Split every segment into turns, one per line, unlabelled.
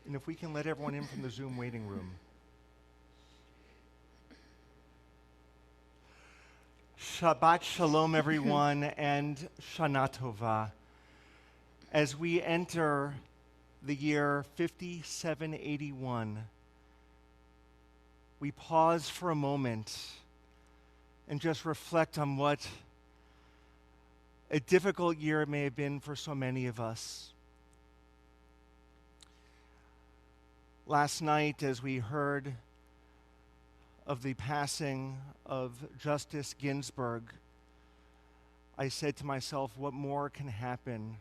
And if we can let everyone in from the Zoom waiting room. Shabbat Shalom, everyone, and Shana Tova. As we enter the year 5781, we pause for a moment and just reflect on what a difficult year it may have been for so many of us. Last night, as we heard of the passing of Justice Ginsburg, I said to myself, what more can happen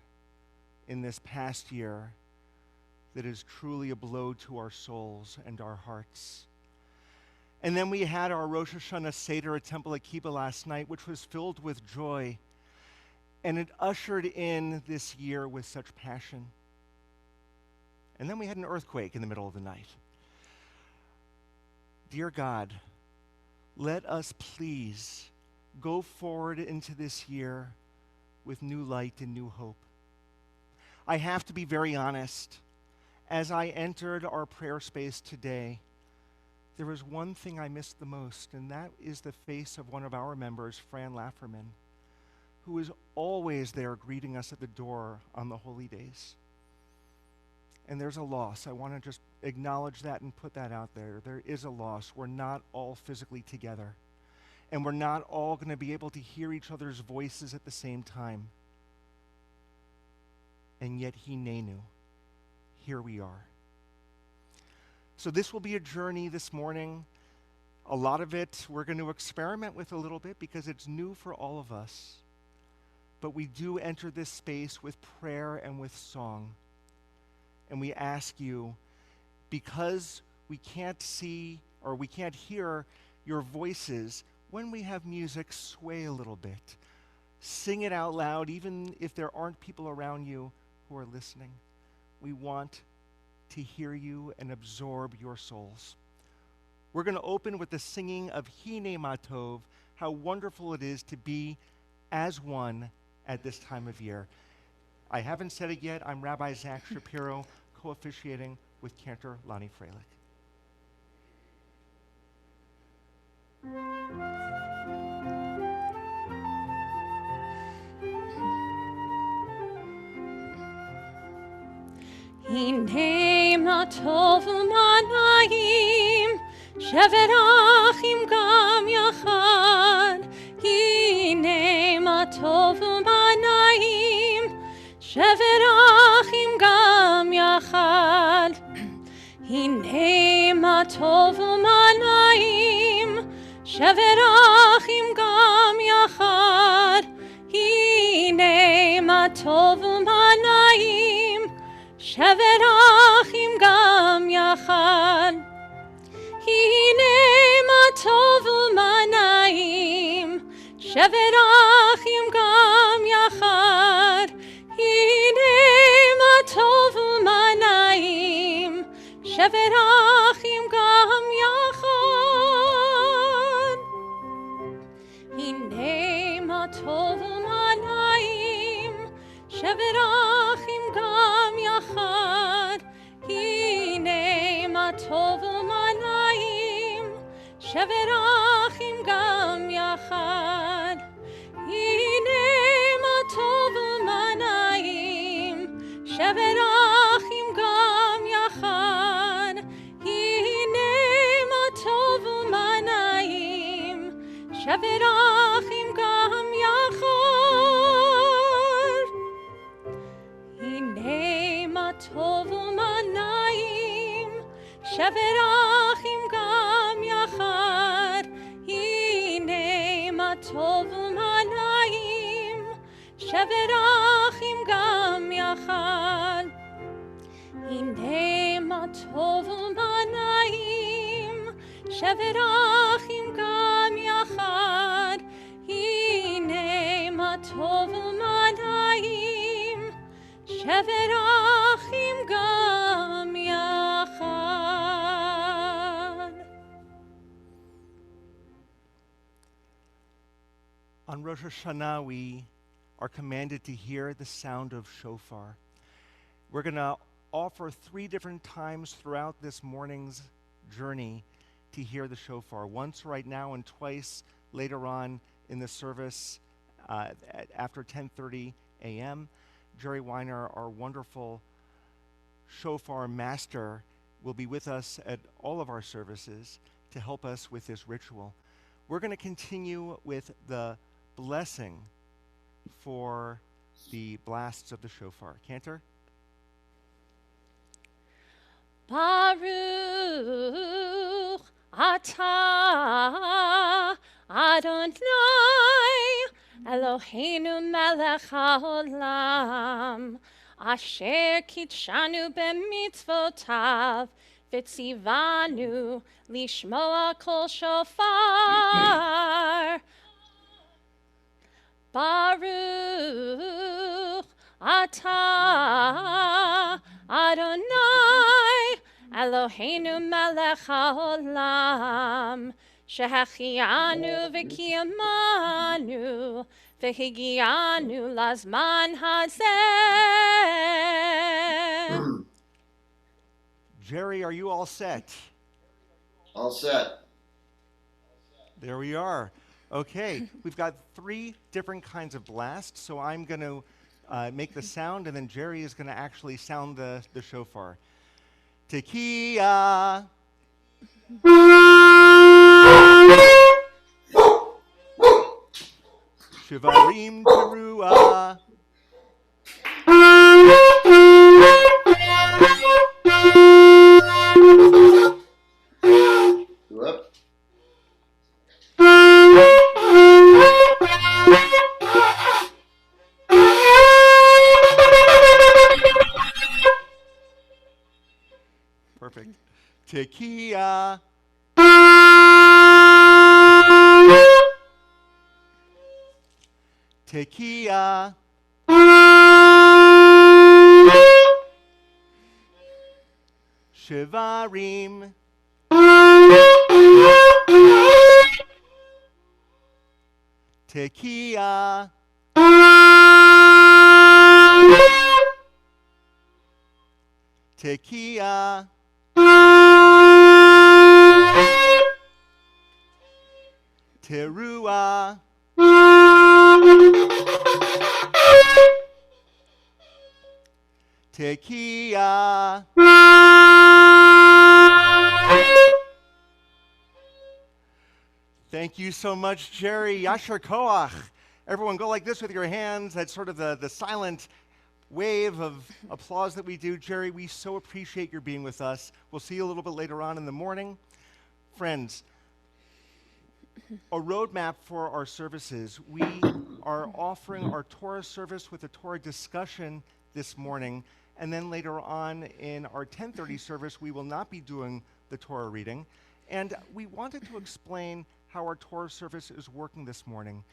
in this past year that is truly a blow to our souls and our hearts? And then we had our Rosh Hashanah Seder at Temple Akiba last night, which was filled with joy, and it ushered in this year with such passion. And then we had an earthquake in the middle of the night. Dear God, let us please go forward into this year with new light and new hope. I have to be very honest. As I entered our prayer space today, there was one thing I missed the most, and that is the face of one of our members, Fran Lafferman, who is always there greeting us at the door on the holy days. And there's a loss. I want to just acknowledge that and put that out there. There is a loss. We're not all physically together. And we're not all going to be able to hear each other's voices at the same time. And yet, Hinenu, here we are. So this will be a journey this morning. A lot of it we're going to experiment with a little bit because it's new for all of us. But we do enter this space with prayer and with song. And we ask you, because we can't see or we can't hear your voices, when we have music, sway a little bit. Sing it out loud, even if there aren't people around you who are listening. We want to hear you and absorb your souls. We're going to open with the singing of Hine Matov, how wonderful it is to be as one at this time of year. I haven't said it yet. I'm Rabbi Zach Shapiro, co-officiating with Cantor Lonnie Freilich.
Hine ma tov u'manayim, shevet achim gam yachad. Hine ma tov u'manayim, shevet achim gam yachad. Hine ma tov u'manayim, shevet achim gam yachad. Hine ma tov u'manayim, shevet achim gam yachad. Hine ma tov u'manayim, shevet achim gam yachad. Hine ma tov u'manayim, shevet achim gam yachad. Hine ma tov u'manayim, shevet achim gam yachad. Hine ma tov u'manayim, shevet achim gam yachad. Hine ma tov u'manayim, shevet achim gam yachad. Hine ma tov u'manayim, shevet achim gam yachad. Hine ma tov u'manayim, shevet achim gam yachad. Hine ma tov u'manayim, shevet achim gam yachad. Hine ma tov u'manayim, shevet achim gam yachad. Hine ma tov u'manayim, shevet achim gam yachad.
On Rosh Hashanah, we are commanded to hear the sound of shofar. We're going to offer 3 different times throughout this morning's journey to hear the shofar. Once right now and twice later on in the service after 10:30 a.m. Jerry Weiner, our wonderful shofar master, will be with us at all of our services to help us with this ritual. We're going to continue with the blessing for the blasts of the shofar. Cantor?
Baruch atah Adonai Eloheinu melech haolam asher kitshanu b'mitzvotav v'tzivanu lishmoa kol shofar. Baruch atah Adonai Eloheinu melech haolam shehachianu v'kiyamanu v'higianu lazman hazeh.
Jerry, are you all set?
All set.
There we are. Okay, we've got 3 different kinds of blasts, so I'm going to make the sound, and then Jerry is going to actually sound the shofar. Tekiah. Shivarim teruah.
Whoop.
Perfect. Tekiah. Tekiah. Shivarim. Tekiah. Tekiah. Teruah. Tekiah. Thank you so much, Jerry. Yasher koach. Everyone go like this with your hands. That's sort of the silent wave of applause that we do. Jerry, we so appreciate your being with us. We'll see you a little bit later on in the morning. Friends, a roadmap for our services. We are offering our Torah service with a Torah discussion this morning, and then later on in our 10:30 service, we will not be doing the Torah reading. And we wanted to explain how our Torah service is working this morning.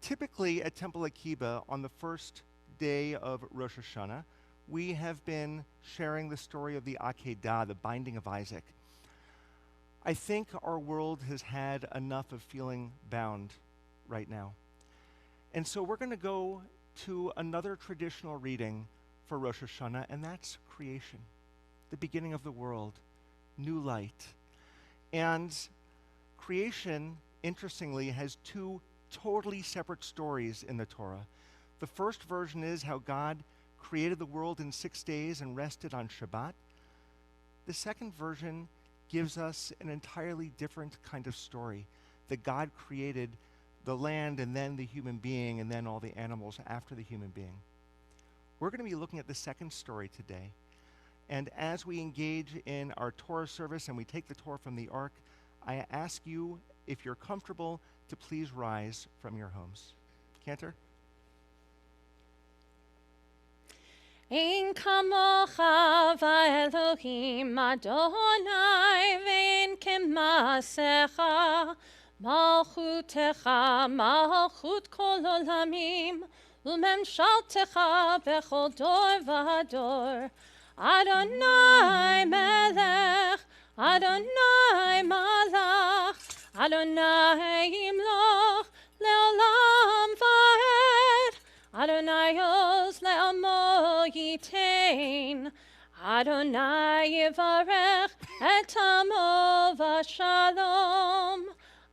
Typically at Temple Akiba, on the first day of Rosh Hashanah, we have been sharing the story of the Akiba, the binding of Isaac. I think our world has had enough of feeling bound right now. And so we're going to go to another traditional reading for Rosh Hashanah, and that's creation, the beginning of the world, new light. And creation, interestingly, has 2 totally separate stories in the Torah. The first version is how God created the world in 6 days and rested on Shabbat. The second version gives us an entirely different kind of story, that God created the land and then the human being and then all the animals after the human being. We're going to be looking at the second story today. And as we engage in our Torah service and we take the Torah from the Ark, I ask you, if you're comfortable, to please rise from your homes. Cantor?
Ein kamocha v'Elohim Adonai ve'en kemasecha malchutecha malchut kol olamim u'memshaltecha bechol dor v'dor Adonai melech Adonai malach Adonai yimloch le'olam va'ed Adonai oz le'amo yitain Adonai yivarech et amo v'shalom,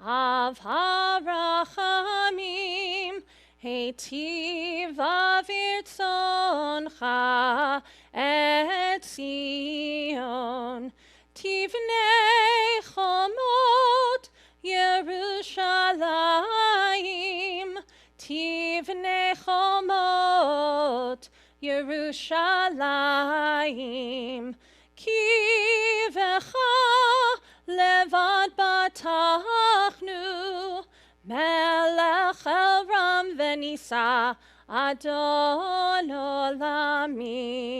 av harachamim, heitiv avirtzoncha et Zion, tivnei chomot Yerushalayim, tivnei chomot Yerushalayim, ki v'cha levad batachnu, melech elram v'nisa Adon olamim.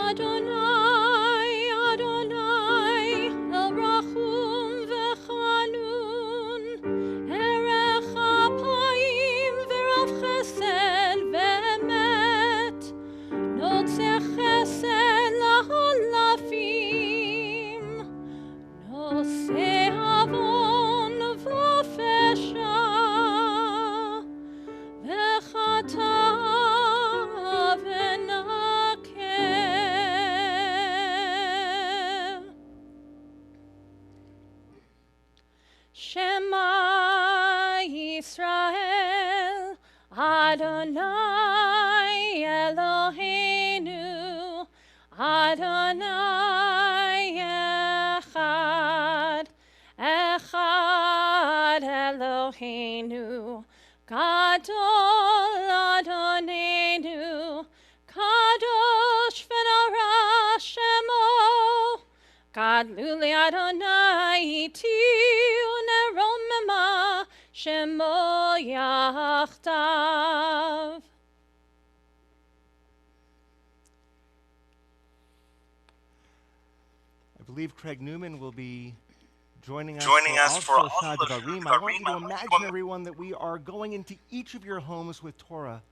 Adonai, Adonai, El Rachum v'Chanun, Erech Apayim v'Rav Chesed v'Emet, Notzech Chesed laholafim, Noseh Avon v'Fesha, v'Chata Shema Yisrael, Adonai Eloheinu, Adonai Echad, Echad Eloheinu, Gadol Adonenu, Kadosh v'nora Shemo, Gadlu Adonai iti uneromema Shemo yachtav.
I believe Craig Newman will be joining us for Al Devarim. I want you to imagine, everyone, that we are going into each of your homes with Torah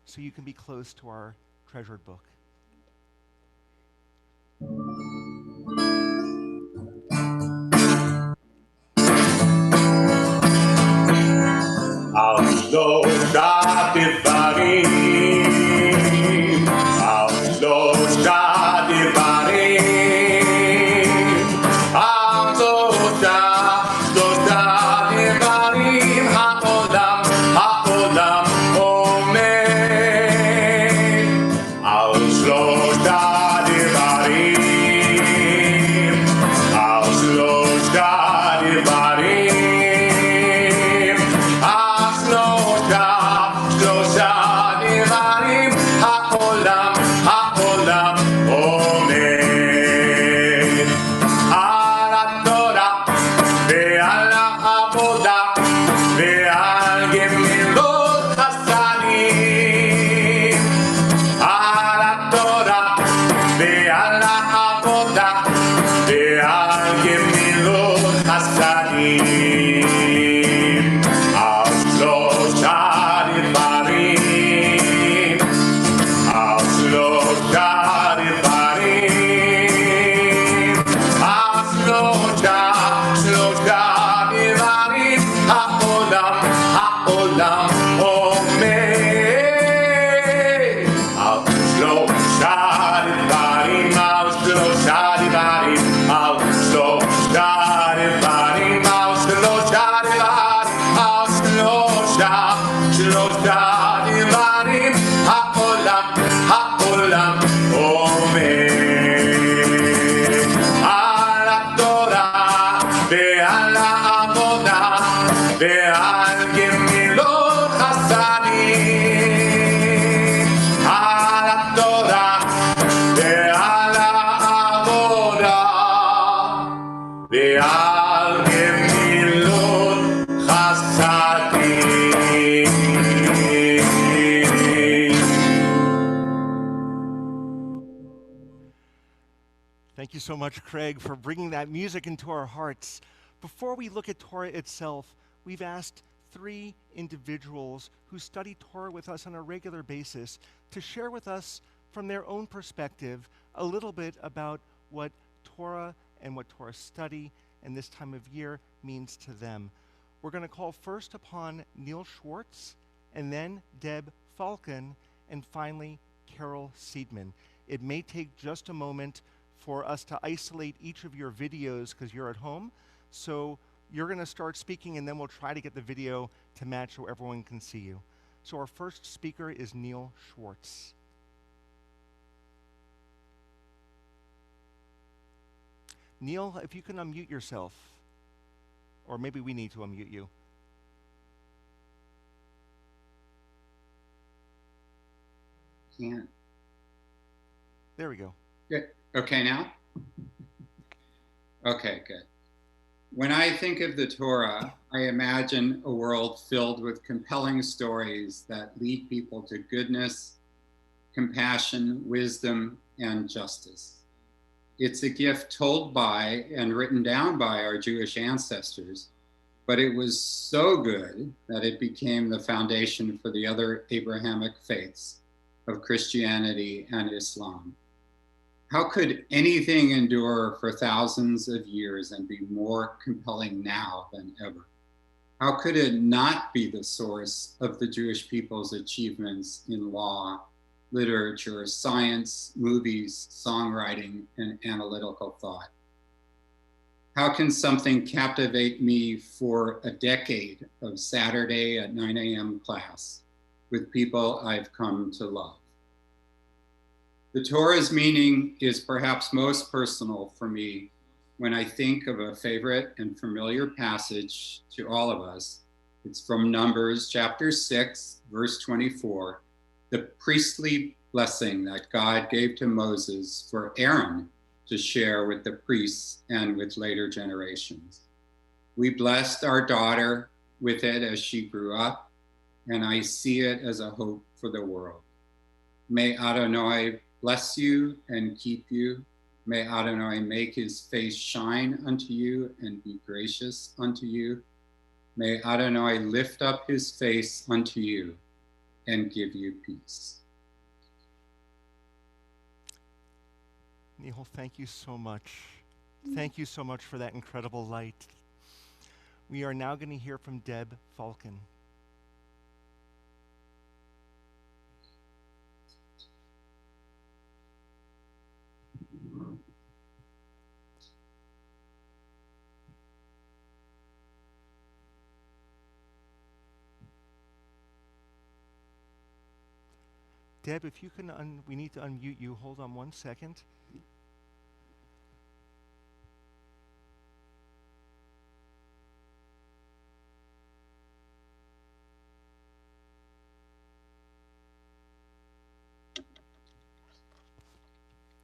so you can be close to our treasured book.
Al שלושת דברים, על שלושת דברים, על שלושת דברים, העולם עומד. על שלושת דברים, על שלושת דברים, העולם עומד. על התורה ועל העבודה ועל גמילות חסדים. על התורה ועל העבודה ועל גמילות חסדים. על שלושת דברים, על שלושת דברים, על שלושת דברים, העולם עומד. על שלושת דברים, על שלושת דברים, על שלושת דברים, על שלושת דברים, על שלושת דברים, העולם עומד. על התורה ועל העבודה ועל גמילות חסדים. על התורה ועל העבודה ועל גמילות חסדים.
Thank you so much, Craig, for bringing that music into our hearts. Before we look at Torah itself, we've asked 3 individuals who study Torah with us on a regular basis to share with us from their own perspective a little bit about what Torah and what Torah study and this time of year means to them. We're going to call first upon Neil Schwartz, and then Deb Falcon, and finally Carol Seidman. It may take just a moment for us to isolate each of your videos because you're at home. So you're going to start speaking, and then we'll try to get the video to match so everyone can see you. So our first speaker is Neil Schwartz. Neil, if you can unmute yourself, or maybe we need to unmute you.
Can't.
There we go.
Good. Okay now? Okay, good. When I think of the Torah, I imagine a world filled with compelling stories that lead people to goodness, compassion, wisdom, and justice. It's a gift told by and written down by our Jewish ancestors, but it was so good that it became the foundation for the other Abrahamic faiths of Christianity and Islam. How could anything endure for thousands of years and be more compelling now than ever? How could it not be the source of the Jewish people's achievements in law, literature, science, movies, songwriting, and analytical thought? How can something captivate me for a decade of Saturday at 9 a.m. class with people I've come to love? The Torah's meaning is perhaps most personal for me when I think of a favorite and familiar passage to all of us. It's from Numbers chapter 6, verse 24, the priestly blessing that God gave to Moses for Aaron to share with the priests and with later generations. We blessed our daughter with it as she grew up, and I see it as a hope for the world. May Adonai bless you and keep you. May Adonai make his face shine unto you and be gracious unto you. May Adonai lift up his face unto you and give you peace.
Neil, thank you so much. Thank you so much for that incredible light. We are now going to hear from Deb Falcon. Deb, if you can, we need to unmute you. Hold on one second.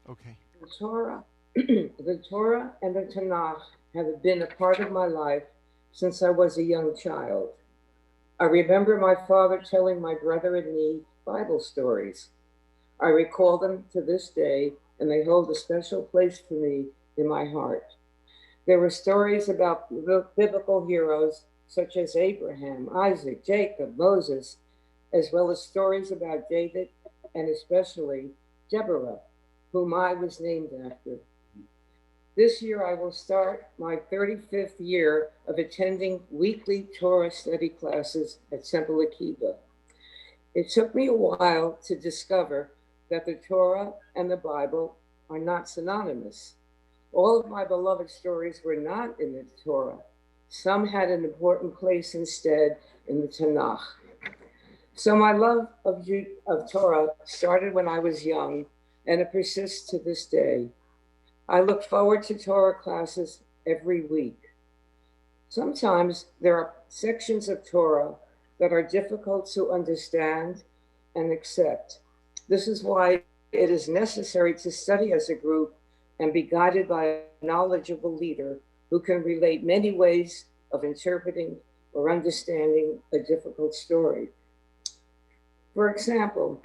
Okay.
The Torah, the Torah and the Tanakh have been a part of my life since I was a young child. I remember my father telling my brother and me Bible stories. I recall them to this day, and they hold a special place for me in my heart. There were stories about biblical heroes such as Abraham, Isaac, Jacob, Moses, as well as stories about David and especially Deborah, whom I was named after. This year I will start my 35th year of attending weekly Torah study classes at Temple Akiba. It took me a while to discover that the Torah and the Bible are not synonymous. All of my beloved stories were not in the Torah. Some had an important place instead in the Tanakh. So my love of Torah started when I was young, and it persists to this day. I look forward to Torah classes every week. Sometimes there are sections of Torah that are difficult to understand and accept. This is why it is necessary to study as a group and be guided by a knowledgeable leader who can relate many ways of interpreting or understanding a difficult story. For example,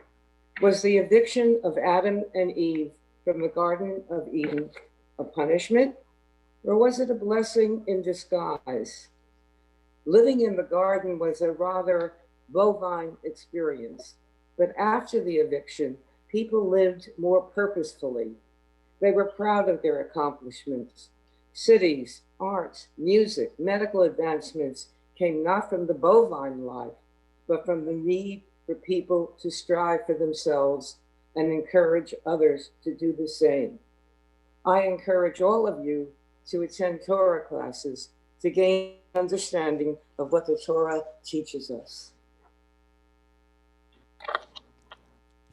was the eviction of Adam and Eve from the Garden of Eden a punishment, or was it a blessing in disguise? Living in the garden was a rather bovine experience, but after the eviction, people lived more purposefully, They were proud of their accomplishments. Cities, arts, music, medical advancements came not from the bovine life, but from the need for people to strive for themselves and encourage others to do the same. I encourage all of you to attend Torah classes to gain understanding of what the Torah teaches us.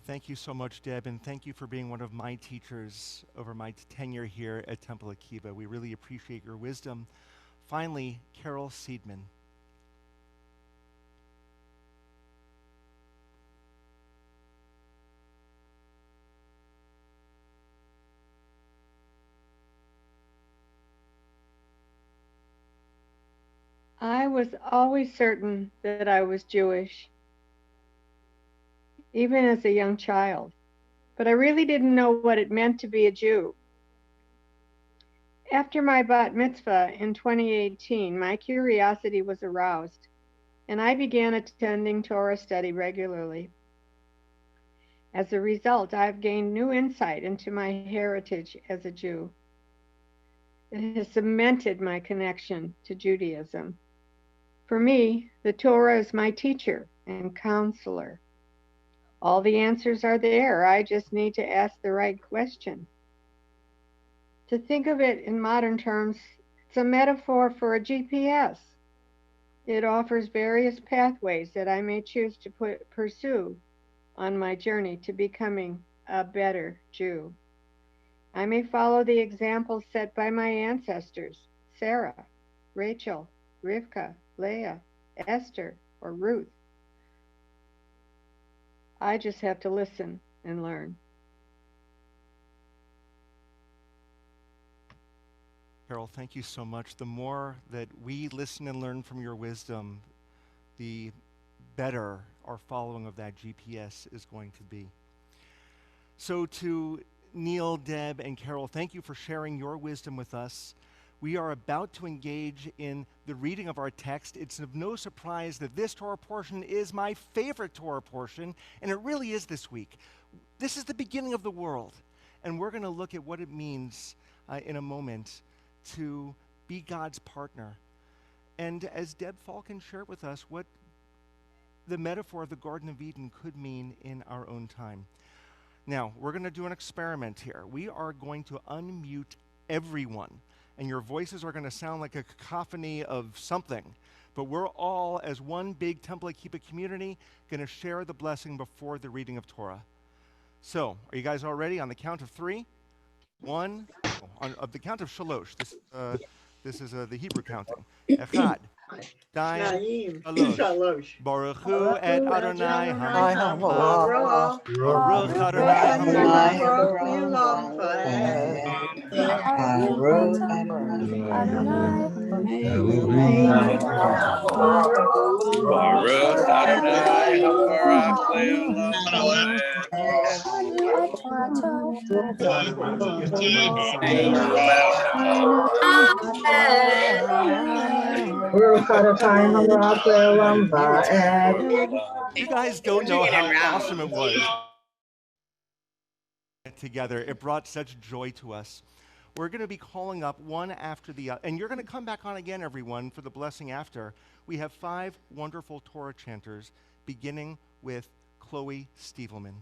Thank you so much, Deb, and thank you for being one of my teachers over my tenure here at Temple Akiba. We really appreciate your wisdom. Finally, Carol Seidman.
I was always certain that I was Jewish, even as a young child, but I really didn't know what it meant to be a Jew. After my bat mitzvah in 2018, my curiosity was aroused, and I began attending Torah study regularly. As a result, I've gained new insight into my heritage as a Jew. It has cemented my connection to Judaism. For me, the Torah is my teacher and counselor. All the answers are there. I just need to ask the right question. To think of it in modern terms, it's a metaphor for a GPS. It offers various pathways that I may choose to pursue on my journey to becoming a better Jew. I may follow the examples set by my ancestors, Sarah, Rachel, Rivka, Leah, Esther, or Ruth. I just have to listen and learn.
Carol, thank you so much. The more that we listen and learn from your wisdom, the better our following of that GPS is going to be. So to Neil, Deb, and Carol, thank you for sharing your wisdom with us. We are about to engage in the reading of our text. It's of no surprise that this Torah portion is my favorite Torah portion, and it really is this week. This is the beginning of the world, and we're going to look at what it means in a moment to be God's partner. And as Deb Falcon shared with us, what the metaphor of the Garden of Eden could mean in our own time. Now, we're going to do an experiment here. We are going to unmute everyone, and your voices are going to sound like a cacophony of something. But we're all, as one big Temple Akiba community, going to share the blessing before the reading of Torah. So, are you guys all ready? On the count of 3, 1, on the count of shalosh. This is the Hebrew counting. Echad, Dayim, Shalosh. Baruch Hu et Adonai HaMelech. Baruch Adonai
Baruch Adonai HaBarak Le'olam
You guys don't know how awesome it was together. It brought such joy to us. We're going to be calling up one after the other, and you're going to come back on again, everyone, for the blessing after. We have 5 wonderful Torah chanters, beginning with Chloe Stievelman.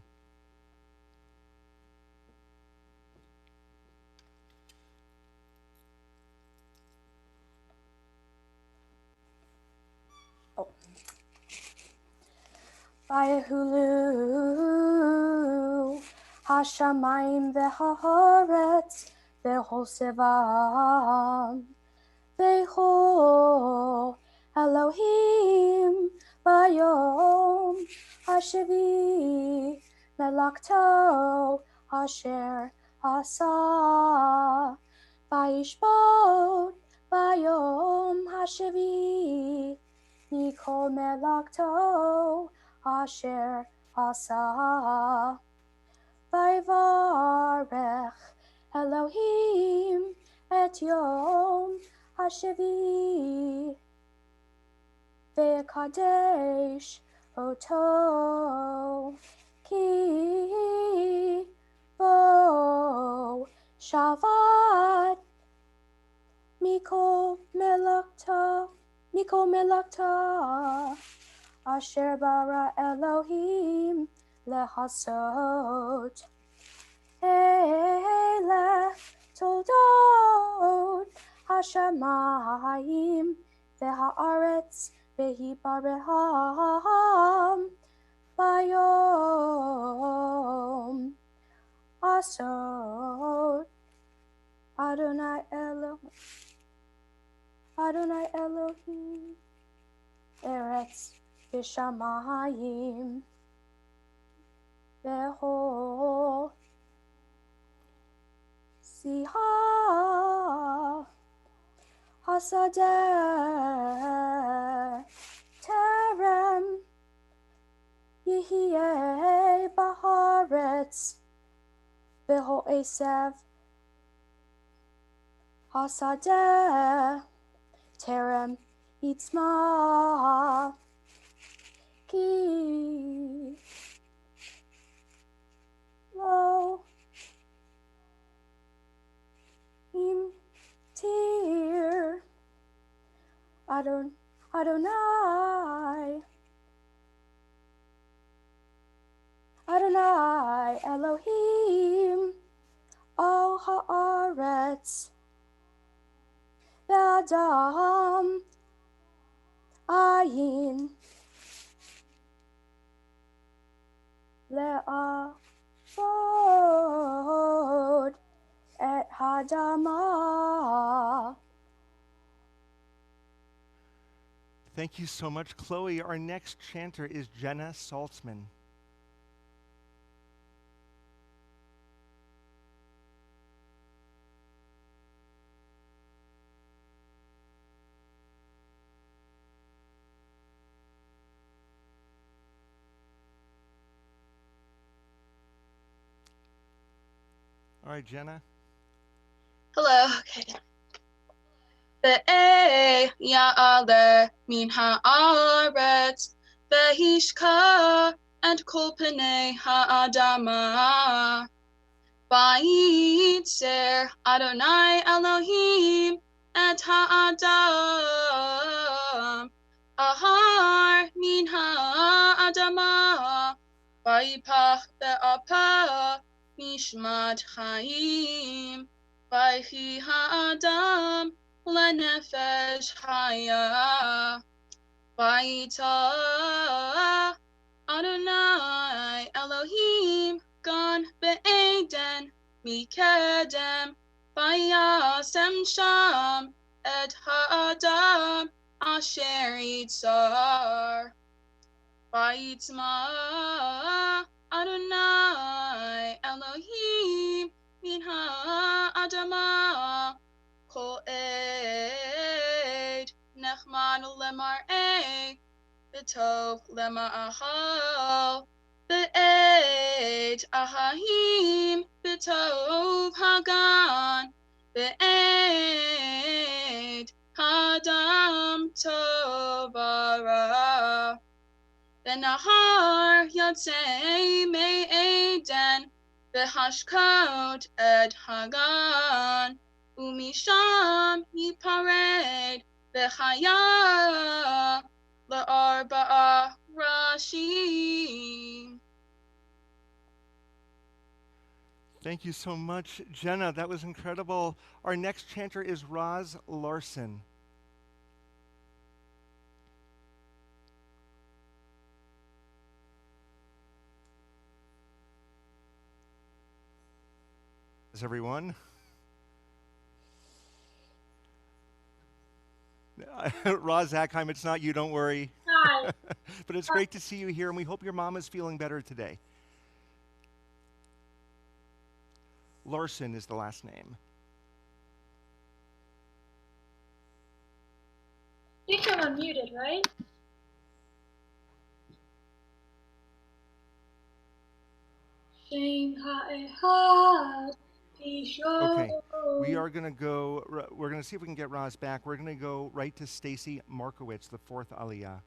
Vayehulu hashamayim v'haaretz v'chosevam v'cho Elohim bayom hashevi melakto asher asa vayishbot bayom hashevi mikol melakto asher asa vayvarech Elohim et yom hashevi v'kadesh oto ki bo Shabbat. Miko melakta. Asher bara Elohim lehasot. Ele toldot hashamayim v'haaretz v'hibareham bayom asot Adonai Elohim eretz v'shamayim v'ho Siha Hasadeh Terem Yihye Baharetz Beho Esav Hasadeh Terem Itzma Ki Lo Im Tir Adonai Elohim Al Haaretz V'Adam Ayin Le'avod Et Hadamah.
Thank you so much, Chloe. Our next chanter is Jenna Saltzman. All right, Jenna.
Hello. Okay. Ve'eh ya'aleh min ha'aretz ve'hishka et kol penei ha'adama vayitzer Adonai Elohim et ha'adam ahar min ha'adama vayipach be'apa nishmat chaim vayhi ha'adam lenefesh chaya vayita Adonai Elohim gan be'eden mikedem vayasem sham et ha'adam asher yitzar Vayitzma Adonai Elohim min ha'adama kol eid nechman lemar'eh v'tov lema'achal v'eid ahahim v'tov hagan v'eid hadam tovara V'nahar yotzei me'eden v'hashkot et hagan umisham yipared v'chaya la'arba'a rashim.
Thank you so much, Jenna. That was incredible. Our next chanter is Roz Larson. Is everyone? Roz Ackheim, it's not you, don't worry.
Hi.
But it's great to see you here, and we hope your mom is feeling better today. Larson is the last name.
I think I'm unmuted, right?
Okay, we are going to go, we're going to see if we can get Roz back. We're going to go right to Stacy Markowitz, the fourth Aliyah.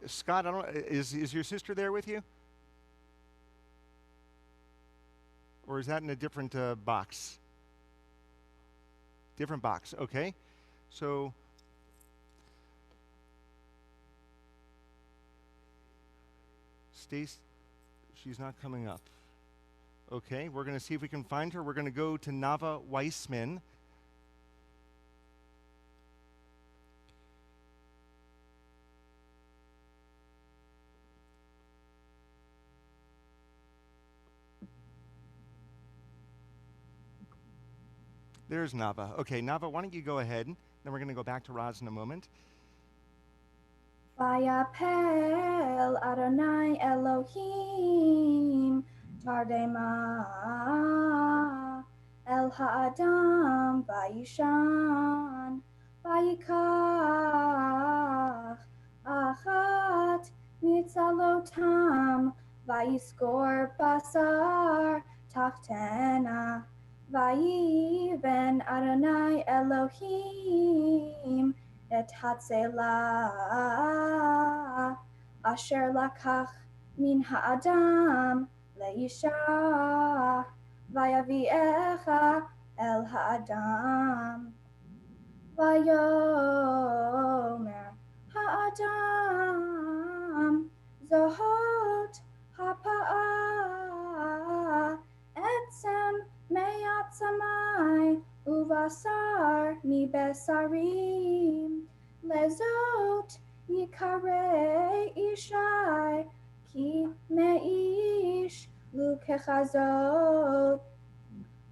Scott, I don't. Is your sister there with you, or is that in a different box? Different box. Okay. So Stace, she's not coming up. Okay, we're going to see if we can find her. We're going to go to Nava Weissman. There's Nava. Okay, Nava, why don't you go ahead? Then we're going to go back to Roz in a moment.
Vayapel Adonai Elohim Tardema El Ha'adam Vayishan Vayikach Achat Mitzalotam Vayiskor Basar Tachtena Vayiven Adonai Elohim Et Hatzelah Asher Lakach Min Ha'adam Leisha Vayaviecha El Ha'adam Vayomer Ha'adam Zohot Hapa'ah Etzem Meyat Samai Uvasar Mi Besarim Lezot Yikare Ishai Ki Meish Lukechazot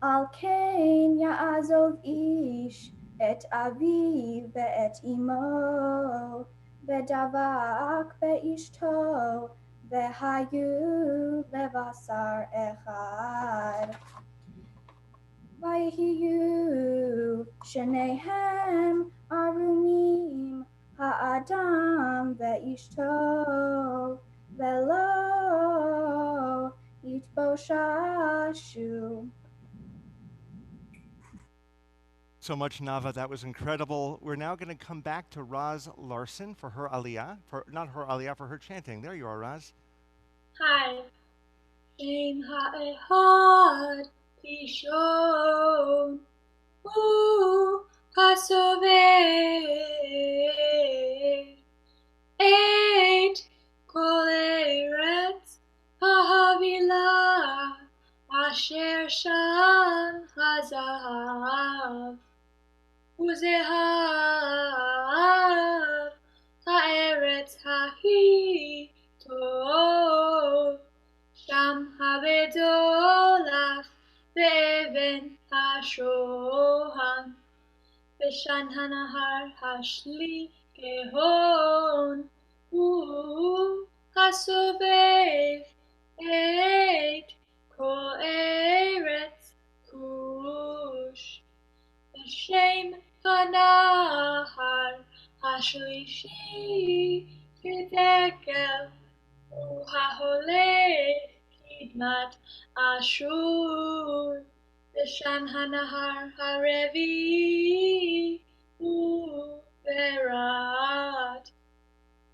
Al Kain Ya'azov Ish Et Aviv Ve'et Imo Vedavak Be'ishto Vehayu Levasar Echad Vayihiyu Shenehem Arumim Ha'adam Ve'ishto Velo Yitboshashu.
So much, Nava. That was incredible. We're now going to come back to Roz Larson for her aliyah. Not her aliyah, for her chanting. There you are, Roz.
Hi. Shem ha'ehad Tishon Hu Hasoveh Et Kol Eretz Ha'havilah Asher Shan Hazahav Uzehav Ha'eretz Hahi Tov Sham Habedolach Ve'even HaShoham Veshan Hanahar Hashli Kehon Hu Hasoveh Et Kol Eretz Kush Hashem Hanahar Hashlishi Kedekel Uhaholech Kidmat Ashur Veshan Hanahar Harevi Uverat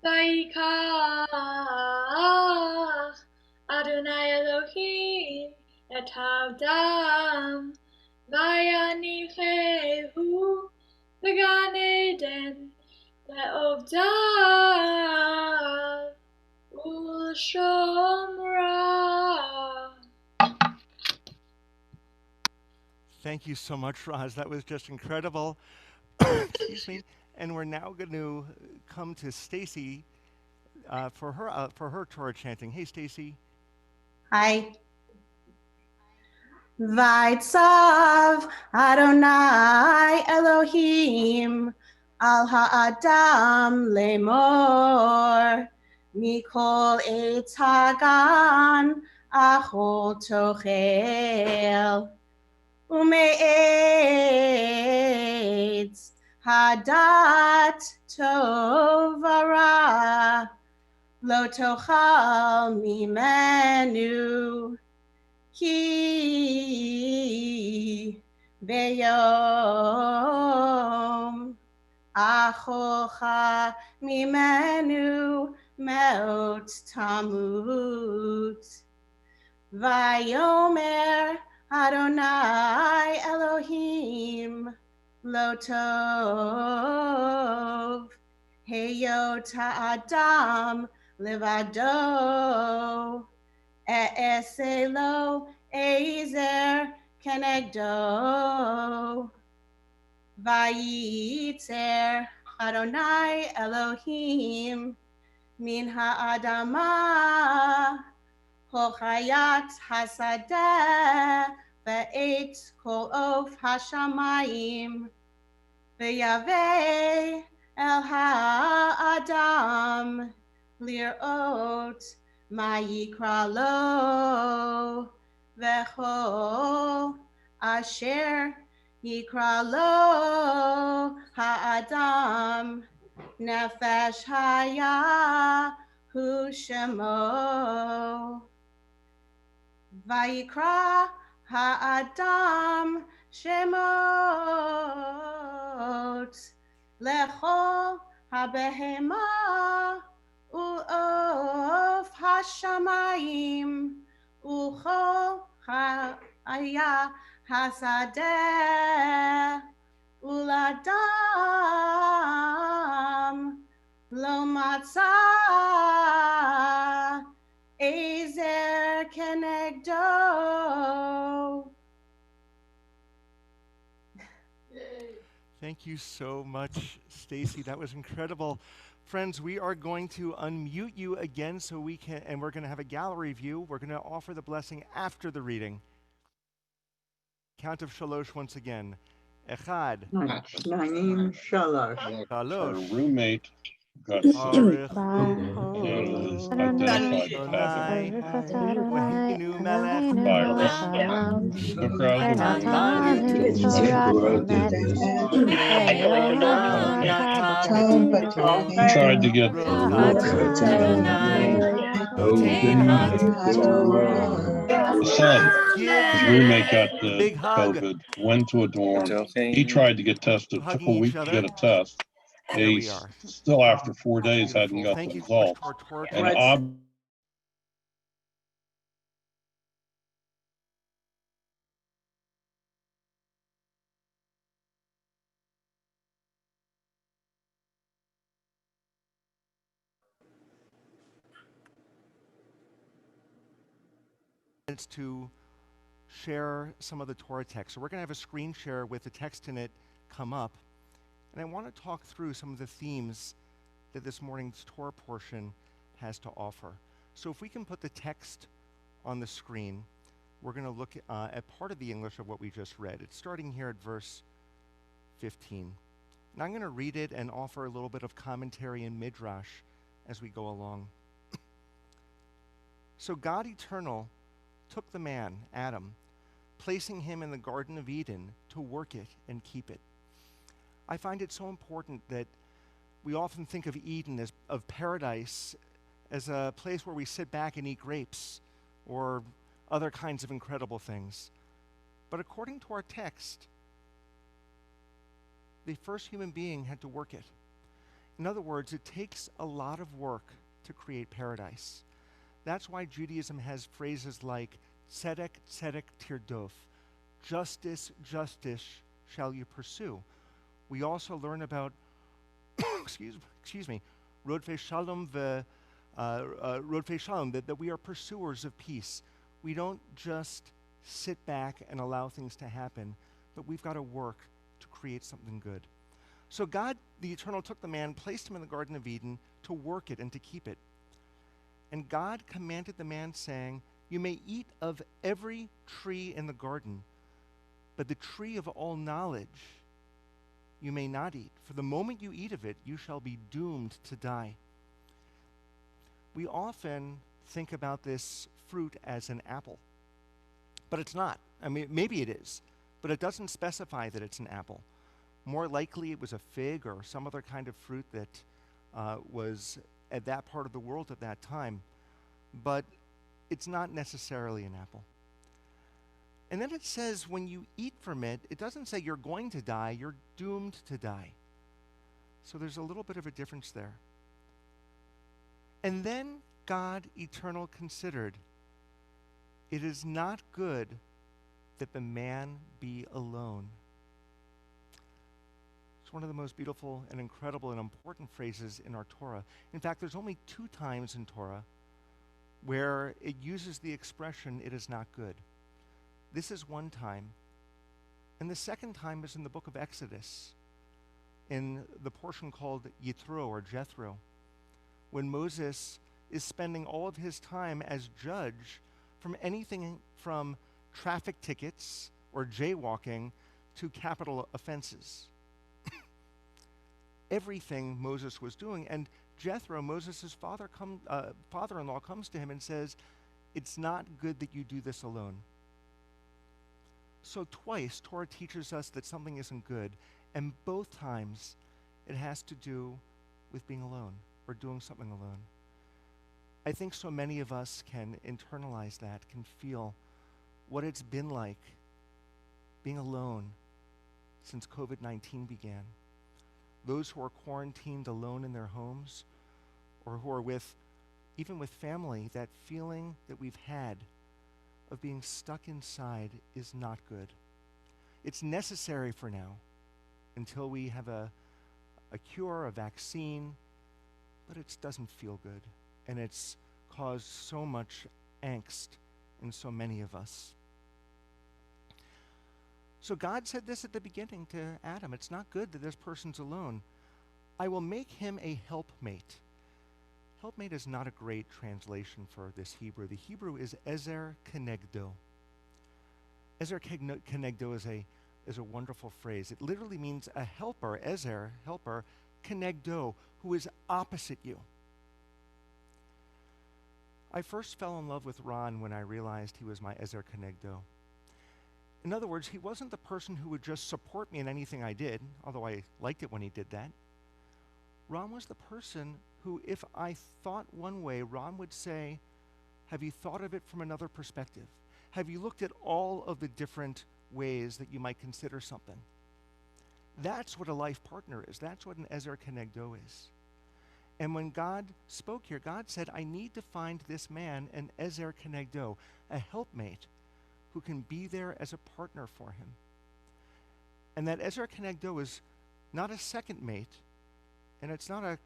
Vayikach Adonai Elohim Et Havdam Vayanichehu V'gan Eden Le'ovdav Ulshomra.
Thank you so much, Roz. That was just incredible. Excuse me. And we're now going to come to Stacy for her Torah chanting. Hey, Stacy.
Hi. Vaitzav Adonai Elohim Al Ha'adam Lemor Mikol Eitz Hagan Achol Tochel Ume'etz Hadat Tovara Lo Tochal Mimenu Ki Beyom Achocha Mimenu Meot Tamut. Vayomer Adonai Elohim Lo Tov Heyot Ha'adam Levado E'ese Lo Ezer Kenegdo Vayitzer Adonai Elohim Min Ha'adamah Hochayat Hasadeh Ve'et Kol Of Hashamayim Ve'yaveh El Ha'adam Lir'ot Ma Yikra Lo Ve'chol Asher Yikra Lo Ha'adam Nefesh Haya Hu Shemo Vayikra Ha'adam Shemot Lechol HaBehema U'of HaShamayim U'chol Ha'aya HaSadeh Uladam Lo Matzah Ezer Kenegdo.
Thank you so much, Stacy. That was incredible. Friends, we are going to unmute you again so we can, and we're going to have a gallery view. We're going to offer the blessing after the reading. Count of shalosh once again. Echad.
Shnayim shalosh.
Shalosh.
Her roommate got sick. Is identified
Adonai,
as
Eloheinu melech
He tried to get the son. His roommate got the COVID, went to a dorm. He tried to get tested. It took a week to get a test. He still, after 4 days, hadn't got the results. And
to share some of the Torah text. So we're going to have a screen share with the text in it come up. And I want to talk through some of the themes that this morning's Torah portion has to offer. So if we can put the text on the screen, we're going to look at part of the English of what we just read. It's starting here at verse 15. And I'm going to read it and offer a little bit of commentary and midrash as we go along. So God Eternal took the man, Adam, placing him in the Garden of Eden to work it and keep it. I find it so important that we often think of Eden as of paradise as a place where we sit back and eat grapes or other kinds of incredible things. But according to our text, the first human being had to work it. In other words, it takes a lot of work to create paradise. That's why Judaism has phrases like tzedek, tzedek tirdof, justice, justice shall you pursue. We also learn about, excuse me, rodfei shalom, that we are pursuers of peace. We don't just sit back and allow things to happen, but we've got to work to create something good. So God, the Eternal, took the man, placed him in the Garden of Eden to work it and to keep it. And God commanded the man, saying, you may eat of every tree in the garden, but the tree of all knowledge you may not eat. For the moment you eat of it, you shall be doomed to die. We often think about this fruit as an apple, but it's not. I mean, maybe it is, but it doesn't specify that it's an apple. More likely it was a fig or some other kind of fruit that was at that part of the world at that time, but it's not necessarily an apple. And then it says when you eat from it, it doesn't say you're going to die, you're doomed to die. So there's a little bit of a difference there. And then God eternal considered, it is not good that the man be alone. It's one of the most beautiful and incredible and important phrases in our Torah. In fact, there's only 2 times in Torah where it uses the expression, it is not good. This is one time. And the second time is in the book of Exodus, in the portion called Yitro or Jethro, when Moses is spending all of his time as judge from anything from traffic tickets or jaywalking to capital offenses. Everything Moses was doing. And Jethro, Moses' father-in-law, comes to him and says, it's not good that you do this alone. So twice, Torah teaches us that something isn't good, and both times it has to do with being alone or doing something alone. I think so many of us can internalize that, can feel what it's been like being alone since COVID-19 began. Those who are quarantined alone in their homes, or who are even with family, that feeling that we've had of being stuck inside is not good. It's necessary for now until we have a cure, a vaccine, but it doesn't feel good. And it's caused so much angst in so many of us. So God said this at the beginning to Adam. It's not good that this person's alone. I will make him a helpmate. Helpmate is not a great translation for this Hebrew. The Hebrew is ezer kenegdo. Ezer kenegdo is a wonderful phrase. It literally means a helper, ezer, helper, kenegdo, who is opposite you. I first fell in love with Ron when I realized he was my ezer kenegdo. In other words, he wasn't the person who would just support me in anything I did, although I liked it when he did that. Ron was the person who, if I thought one way, Ron would say, have you thought of it from another perspective? Have you looked at all of the different ways that you might consider something? That's what a life partner is. That's what an ezer kenegdo is. And when God spoke here, God said, I need to find this man an ezer kenegdo, a helpmate, who can be there as a partner for him. And that ezer kenegdo is not a second mate, and it's not a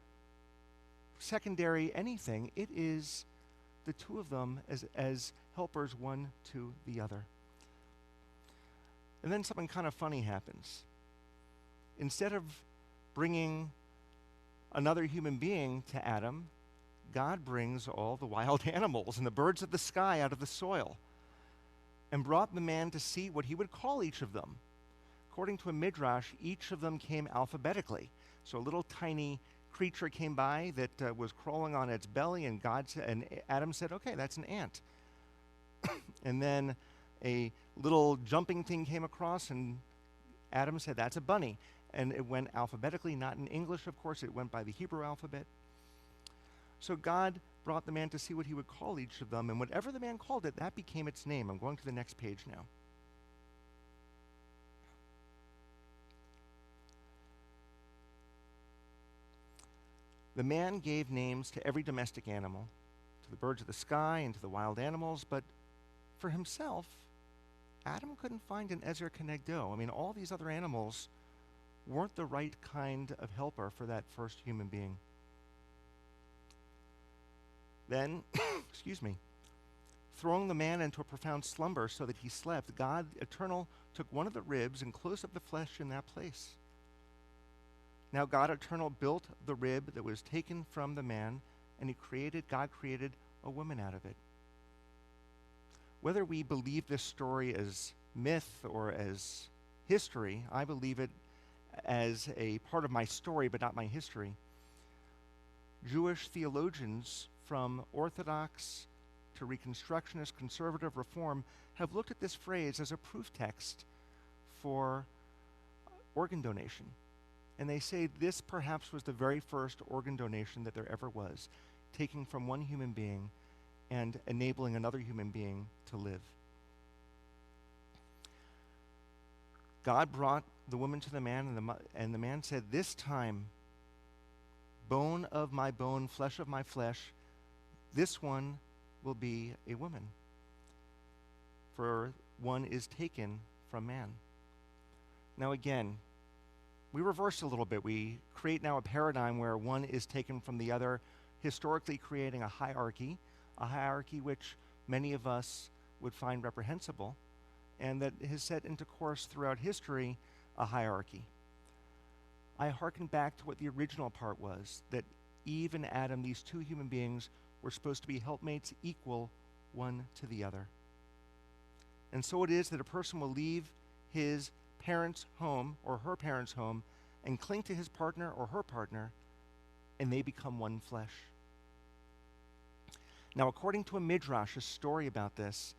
secondary anything. It is the two of them as helpers, one to the other. And then something kind of funny happens. Instead of bringing another human being to Adam, God brings all the wild animals and the birds of the sky out of the soil and brought the man to see what he would call each of them. According to a midrash, each of them came alphabetically. So a little tiny creature came by that was crawling on its belly, and Adam said, okay, that's an ant. And then a little jumping thing came across, and Adam said, that's a bunny. And it went alphabetically, not in English, of course. It went by the Hebrew alphabet. So God brought the man to see what he would call each of them, and whatever the man called it, that became its name. I'm going to the next page now. The man gave names to every domestic animal, to the birds of the sky and to the wild animals, but for himself, Adam couldn't find an ezer kenegdo. I mean, all these other animals weren't the right kind of helper for that first human being. Then, throwing the man into a profound slumber so that he slept, God Eternal took one of the ribs and closed up the flesh in that place. Now God Eternal built the rib that was taken from the man, and God created a woman out of it. Whether we believe this story as myth or as history, I believe it as a part of my story, but not my history. Jewish theologians, from Orthodox to Reconstructionist, Conservative, Reform, have looked at this phrase as a proof text for organ donation. And they say this perhaps was the very first organ donation that there ever was, taking from one human being and enabling another human being to live. God brought the woman to the man, and the man said, "This time, bone of my bone, flesh of my flesh, this one will be a woman. For one is taken from man." Now again, we reverse a little bit. We create now a paradigm where one is taken from the other, historically creating a hierarchy which many of us would find reprehensible, and that has set into course throughout history a hierarchy. I hearken back to what the original part was, that Eve and Adam, these two human beings, were supposed to be helpmates equal one to the other. And so it is that a person will leave his parents' home or her parents' home and cling to his partner or her partner, and they become one flesh. Now, according to a midrash, a story about this,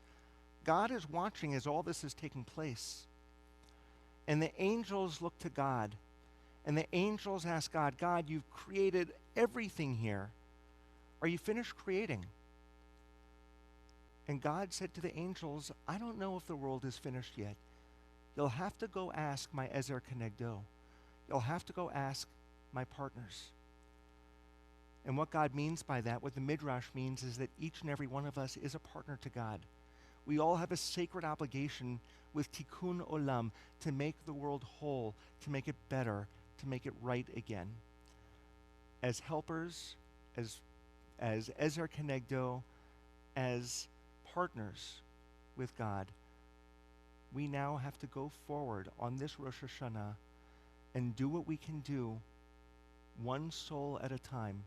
God is watching as all this is taking place. And the angels look to God, and the angels ask God, "God, you've created everything here. Are you finished creating?" And God said to the angels, "I don't know if the world is finished yet. You'll have to go ask my Ezer Kenegdo. You'll have to go ask my partners." And what God means by that, what the Midrash means, is that each and every one of us is a partner to God. We all have a sacred obligation with Tikkun Olam to make the world whole, to make it better, to make it right again. As helpers, as Ezer Kenegdo, as partners with God, we now have to go forward on this Rosh Hashanah and do what we can do, one soul at a time,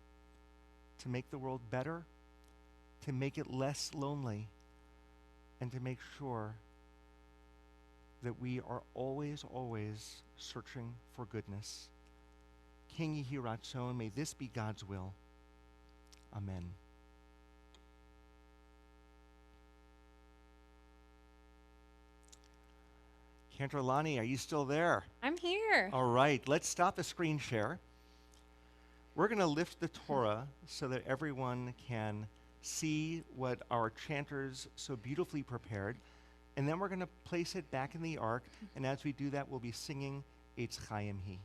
to make the world better, to make it less lonely, and to make sure that we are always, always searching for goodness. King Yehi Ratzon, may this be God's will. Amen. Cantor Lani, are you still there?
I'm here.
All right, let's stop the screen share. We're going to lift the Torah so that everyone can see what our chanters so beautifully prepared. And then we're going to place it back in the ark. And as we do that, we'll be singing Eitz Chaim Hi.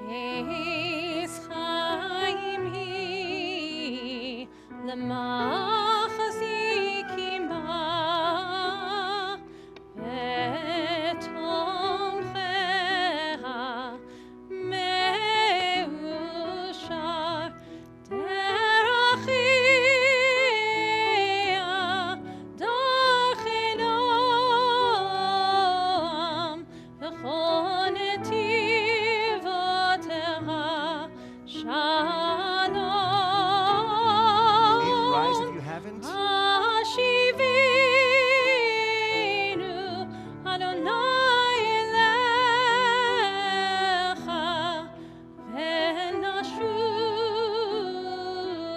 Eitz Chaim Hi, למחזיקים בה, ותומכיה מאושר, דרכיה דרכי נועם, וכל נתיבותיה שלום.
Rise if you haven't.
השיבנו אדוני אליך,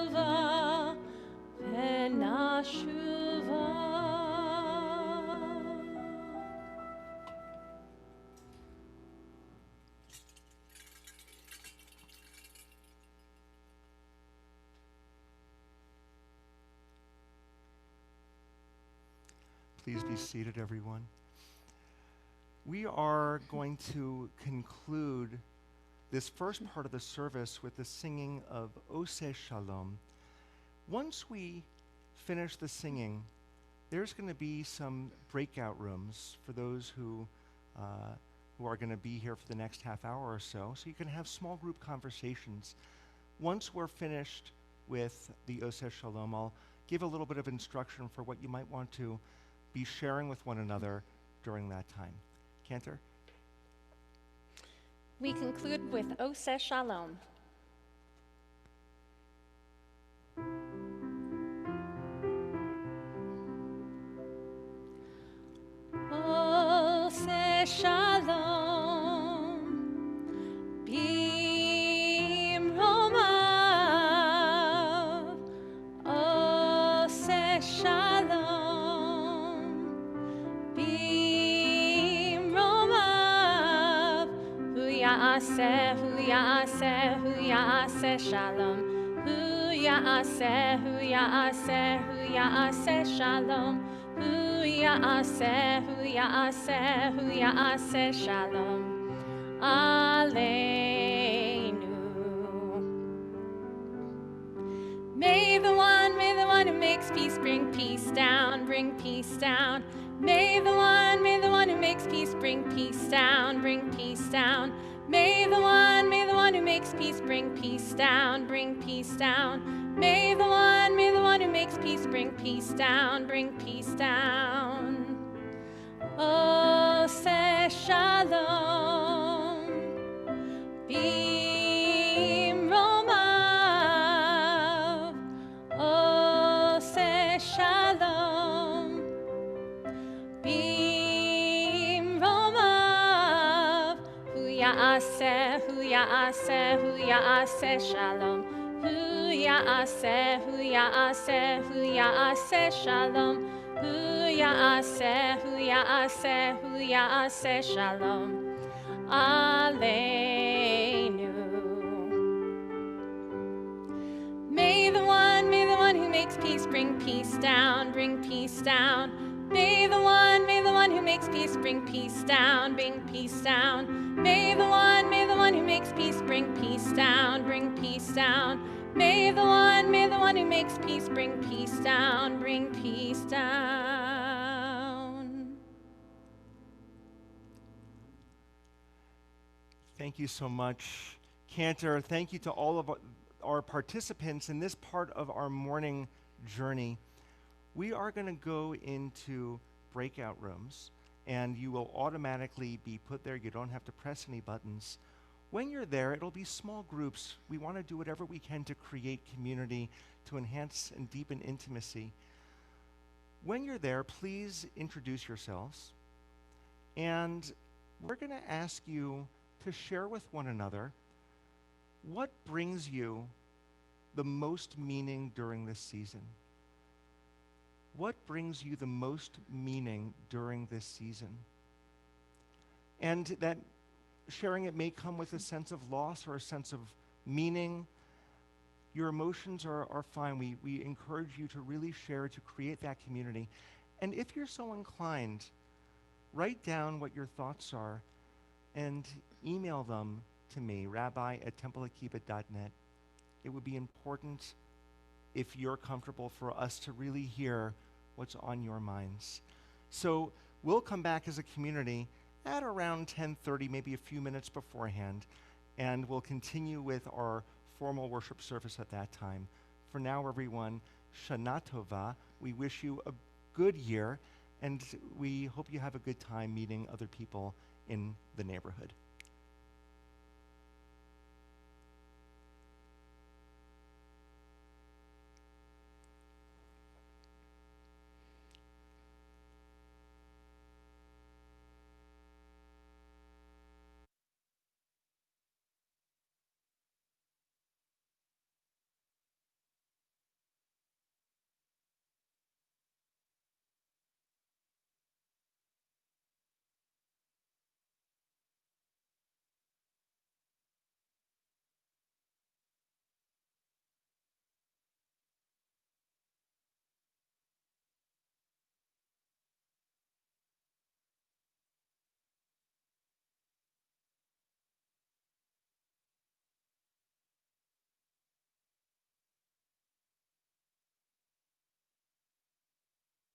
ונשובה ונשובה.
Please be seated, everyone. We are going to conclude this first part of the service with the singing of Oseh Shalom. Once we finish the singing, there's going to be some breakout rooms for those who are going to be here for the next half hour or so you can have small group conversations. Once we're finished with the Oseh Shalom, I'll give a little bit of instruction for what you might want to be sharing with one another during that time. Cantor?
We conclude with Oseh Shalom. Oseh Shalom, bimromav. Oseh Shalom, bimromav. V'ya'av ya'aseh, hu ya'aseh, hu ya'aseh shalom. Hu ya'aseh, hu ya'aseh, hu ya'aseh shalom. Hu ya'aseh, hu ya'aseh, hu ya'aseh shalom. Aleinu. May the one who makes peace bring peace down, bring peace down. May the one who makes peace bring peace down, bring peace down. May the one who makes peace bring peace down, bring peace down. May the one who makes peace bring peace down, bring peace down. Oh, say shalom. Bim romav. Oh, say shalom. Bim romav. Hu ya'aseh, hu ya'aseh, hu ya'aseh shalom. Hu ya'aseh, hu ya'aseh, hu ya'aseh shalom. Hu ya'aseh, hu ya'aseh, hu ya'aseh shalom. Aleinu. May the one who makes peace bring peace down, bring peace down. May the one who makes peace bring peace down, bring peace down. May the one who makes peace bring peace down, bring peace down. May the one who makes peace bring peace down, bring peace down.
Thank you so much, Cantor. Thank you to all of our participants in this part of our morning journey. We are going to go into breakout rooms, and you will automatically be put there. You don't have to press any buttons. When you're there, it'll be small groups. We want to do whatever we can to create community, to enhance and deepen intimacy. When you're there, please introduce yourselves. And we're going to ask you to share with one another what brings you the most meaning during this season. What brings you the most meaning during this season? And that sharing it may come with a sense of loss or a sense of meaning. Your emotions are fine. We encourage you to really share, to create that community. And if you're so inclined, write down what your thoughts are and email them to me, rabbi@templeakiba.net. It would be important, if you're comfortable, for us to really hear what's on your minds. So we'll come back as a community at around 10:30, maybe a few minutes beforehand, and we'll continue with our formal worship service at that time. For now, everyone, Shana Tova. We wish you a good year, and we hope you have a good time meeting other people in the neighborhood.